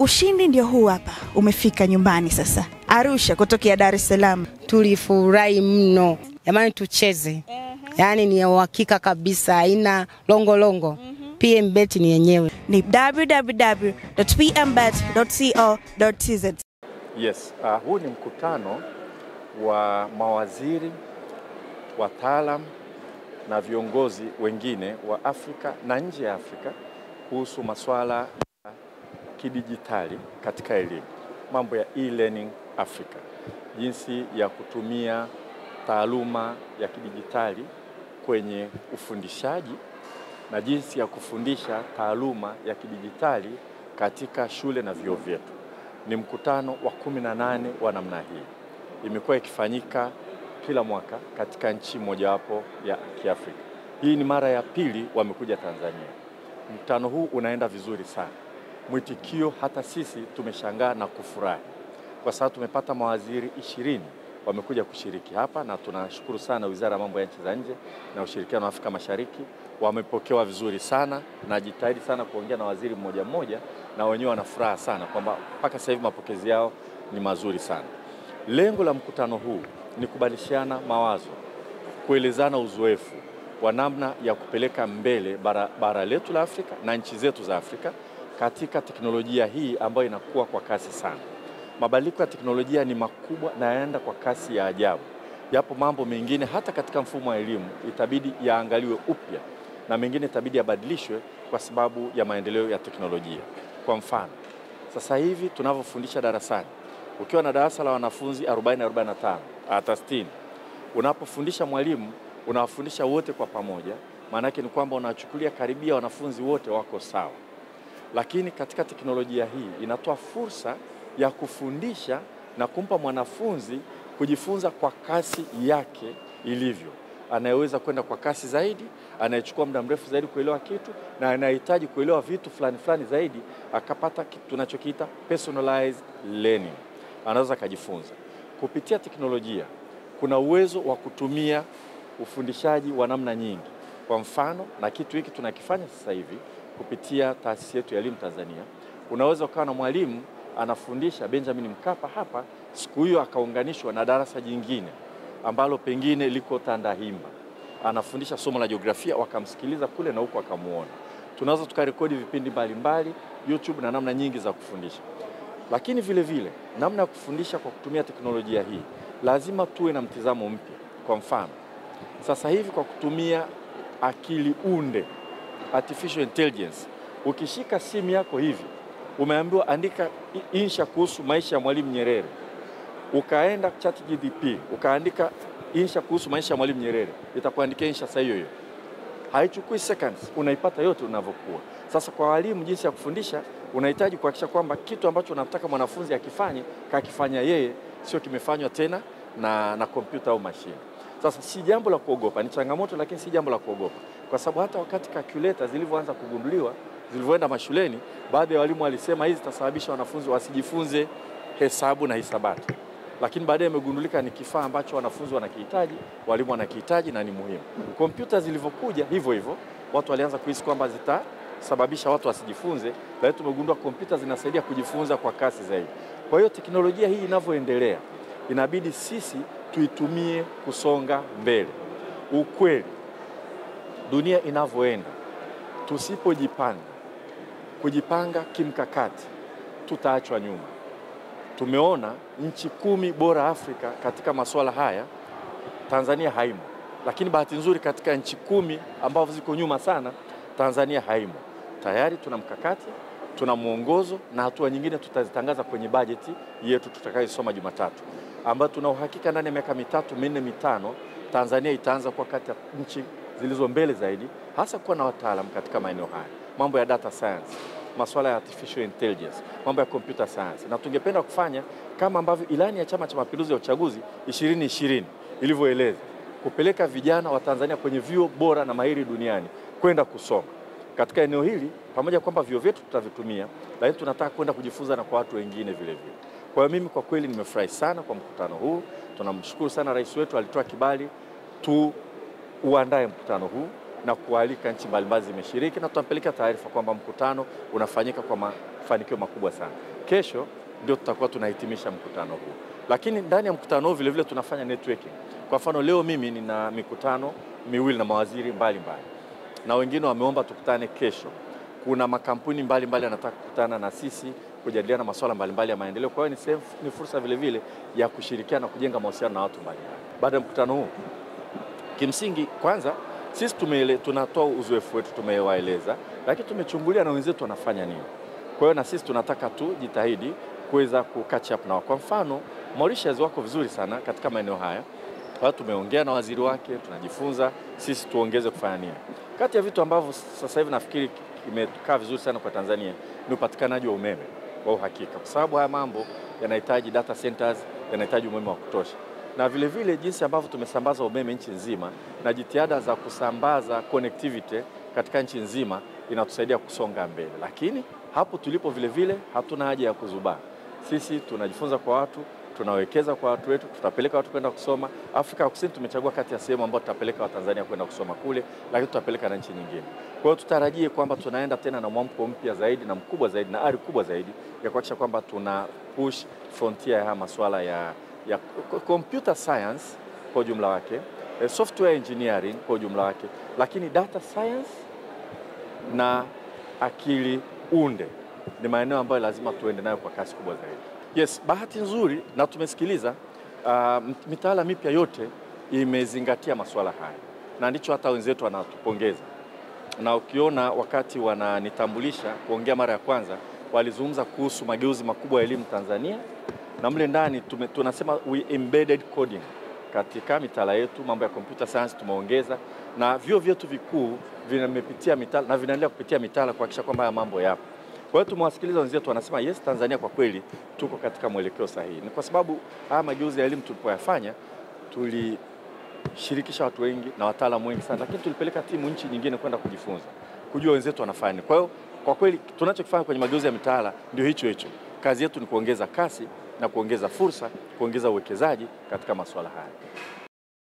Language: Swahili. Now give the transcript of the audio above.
Ushindi ndio huu hapa, umefika nyumbani sasa. Arusha kutokea Dar es Salaam. Tulifurahi mno. Jamani tucheze. Yaani ni uhakika kabisa, haina longo. PMBet ni yenyewe. Ni www.pmbet.co.tz. Yes, huu ni mkutano wa mawaziri, wataalam na viongozi wengine wa Afrika na nje ya Afrika kuhusu masuala ya kidijitali katika elimu. Mambo ya e-learning Africa. Jinsi ya kutumia taaluma ya kidijitali kwenye ufundishaji na jinsi ya kufundisha taaluma ya kidijitali katika shule na vyuo vyetu. Ni mkutano wa 18 wa namna hii. Imekuwa ikifanyika kila mwaka katika nchi mojawapo ya Kiafrika. Hii ni mara ya pili wamekuja Tanzania. Mkutano huu unaenda vizuri sana. Mwitikio hata sisi tumeshangaa na kufurahi. Kwa sababu tumepata mawaziri 20 wamekuja kushiriki hapa, na tunashukuru sana Wizara ya Mambo ya Nchi za Nje na Ushirikiano wa Afrika Mashariki. Wamepokewa vizuri sana, na jitahidi sana kuongea na waziri mmoja mmoja, na wenyewe wanafuraha sana kwamba mpaka sasa hivi mapokezi yao ni mazuri sana. Lengo la mkutano huu ni kubadilishana mawazo, kuelezana uzoefu wa namna ya kupeleka mbele bara letu la Afrika na nchi zetu za Afrika katika teknolojia hii ambayo inakuwa kwa kasi sana. Mabadiliko ya teknolojia ni makubwa na yanaenda kwa kasi ya ajabu. Yapo mambo mengine hata katika mfumo wa elimu itabidi yaangaliwe upya, na mengine itabidi yabadilishwe kwa sababu ya maendeleo ya teknolojia. Kwa mfano, sasa hivi tunavyofundisha darasani, ukiwa na darasa la wanafunzi 40-45 hata 60, unapofundisha mwalimu unawafundisha wote kwa pamoja, maana yake ni kwamba unachukulia karibia wanafunzi wote wako sawa. Lakini katika teknolojia hii inatoa fursa ya kufundisha na kumpa mwanafunzi kujifunza kwa kasi yake ilivyo. Anayeweza kwenda kwa kasi zaidi, anayechukua muda mrefu zaidi kuelewa kitu, na anahitaji kuelewa vitu fulani zaidi, akapata kitu tunachokiita personalized learning. Anaweza kujifunza. Kupitia teknolojia kuna uwezo wa kutumia ufundishaji wa namna nyingi. Kwa mfano, na kitu hiki tunakifanya sasa hivi kupitia taasisi yetu ya elimu Tanzania, unaweza ukawa na mwalimu anafundisha Benjamin Mkapa hapa, siku hiyo akaunganishwa na darasa jingine ambalo pengine liko Tandahimba, anafundisha somo la jiografia, wakamsikiliza kule na huko akamuona. Tunaweza tukarekodi vipindi mbalimbali YouTube na namna nyingi za kufundisha. Lakini vile vile namna ya kufundisha kwa kutumia teknolojia hii lazima tuwe na mtizamo mpya. Kwa mfano, sasa hivi kwa kutumia akili unde, artificial intelligence, ukishika simu yako hivi, umeambiwa andika insha kuhusu maisha ya Mwalimu Nyerere, ukaenda ChatGPT ukaandika insha kuhusu maisha ya Mwalimu Nyerere, itakuandikia insha saa hiyo. Haichukui seconds, unaipata yote unavyokuwa. Sasa kwa walimu, jinsi ya kufundisha unahitaji kuhakikisha kwamba kitu ambacho unataka mwanafunzi akifanye kakifanya yeye, sio kimefanywa tena na kompyuta au mashine. Sasa si jambo la kuogopa, ni changamoto lakini si jambo la kuogopa. Kwa sababu hata wakati calculator zilivyoanza kugunduliwa, zilivyoenda mashuleni, baadhi ya walimu walisema hizi zitasababisha wanafunzi wasijifunze hesabu na hisabati. Lakini baadaye imegundulika ni kifaa ambacho wanafunzi wanakihitaji, walimu wanakihitaji na ni muhimu. Kompyuta zilivyokuja hivyo watu walianza kuhisi kwamba zitasababisha watu wasijifunze, lakini tumegundua kompyuta zinasaidia kujifunza kwa kasi zaidi. Kwa hiyo teknolojia hii inavyoendelea, inabidi sisi tuitumie kusonga mbele. Ukweli, dunia inavyoenda, kujipanga kimkakati, tutaachwa nyuma. Tumeona nchi 10 bora Afrika katika masuala haya, Tanzania haimo. Lakini bahati nzuri katika nchi 10 ambazo ziko nyuma sana, Tanzania haimo. Tayari tuna mkakati, tuna mwongozo, na hatua nyingine tutazitangaza kwenye bajeti yetu tutakayosoma Jumatatu, ambayo tuna uhakika ndani ya miaka 3, 4, 5 Tanzania itaanza kuwa kati ya nchi zilizo mbele zaidi, hasa kuwa na wataalamu katika maeneo haya. Mambo ya data science, masuala ya artificial intelligence, mambo ya computer science. Na tungependa kufanya kama ambavyo ilani ya Chama cha Mapinduzi ya uchaguzi 2020 ilivyoeleza, kupeleka vijana wa Tanzania kwenye vyuo bora na mahiri duniani kwenda kusoma. Katika eneo hili, pamoja kwamba vyuo vyetu tutavitumia, lakini tunataka kwenda kujifunza na kwa watu wengine vile vile. Kwa hiyo mimi kwa kweli nimefurahi sana kwa mkutano huu. Tunamshukuru sana rais wetu, alitoa kibali uandae mkutano huu na kualika nchi mbalimbali zimeshiriki, na tutampeleka taarifa kwamba mkutano unafanyika kwa mafanikio makubwa sana. kesho ndio tutakuwa tunahitimisha mkutano huu. Lakini ndani ya mkutano huu vile vile tunafanya networking. Kwa mfano leo mimi nina mikutano miwili na mawaziri mbalimbali. Na wengine wameomba tukutane kesho. Kuna makampuni mbalimbali yanataka kukutana na sisi kujadiliana masuala mbalimbali ya maendeleo. Kwa hiyo ni fursa vile vile ya kushirikiana na kujenga mahusiano na watu mbalimbali. Baada ya mkutano huu, kimsingi kwanza sisi tunatoa uzoefu wetu, tumewaeleza, lakini tumechungulia na wenzetu wanafanya nini. Kwa hiyo na sisi tunataka tu jitahidi kuweza catch up nao. Kwa mfano, Mauritius wako vizuri sana katika maeneo haya. Kwa tumeongea na waziri wake, tunajifunza sisi tuongeze kufanya nini. Kati ya vitu ambavyo sasa hivi nafikiri imekaa vizuri sana kwa Tanzania ni upatikanaji wa umeme kwa uhakika. Kwa sababu haya mambo yanahitaji data centers, yanahitaji umeme wa kutosha. Na vile vile jinsi ambavyo tumesambaza umeme nchi nzima na jitihada za kusambaza connectivity katika nchi nzima inatusaidia kusonga mbele. Lakini hapo tulipo vile vile hatuna haja ya kuzubaa. Sisi tunajifunza kwa watu, tunawekeza kwa watu wetu, tutapeleka watu kwenda kusoma. Afrika Kusini tumechagua kati ya sehemu ambayo tutapeleka Watanzania kwenda kusoma kule, lakini tutapeleka na nchi nyingine. Kwa hiyo tutarajie kwamba tunaenda tena na mwamko mpya zaidi na mkubwa zaidi na ari kubwa zaidi ya kuhakikisha kwamba tuna push frontier ya masuala ya computer science kwa ujumla wake, software engineering kwa ujumla wake, lakini data science na akili unde ni maeneo ambayo lazima tuende nayo kwa kasi kubwa zaidi. Yes, bahati nzuri na tumesikiliza mitaala mipya yote imezingatia masuala haya. Na ndicho hata wenzetu wanatupongeza. Na ukiona wakati wananitambulisha kuongea mara ya kwanza, walizungumza kuhusu mageuzi makubwa ya elimu Tanzania. Na mle ndani tunasema we embedded coding katika mitaala yetu, mambo ya computer science tumeongeza, na vyuo vyetu vikuu vimepitia mitaala na vinaendelea kupitia mitaala kuhakikisha kwamba haya mambo yapo. Kwa hiyo tumewasikiliza wenzetu wanasema yes, Tanzania kwa kweli tuko katika mwelekeo sahihi. Ni kwa sababu haya mageuzi ya elimu tulipoyafanya tulishirikisha watu wengi na wataalamu wengi sana, lakini tulipeleka timu nchi nyingine kwenda kujifunza, kujua wenzetu wanafanya. Kwa hiyo kwa kweli tunachokifanya kwenye mageuzi ya mitaala ndio hicho. Kazi yetu ni kuongeza kasi na kuongeza fursa, kuongeza uwekezaji katika masuala haya.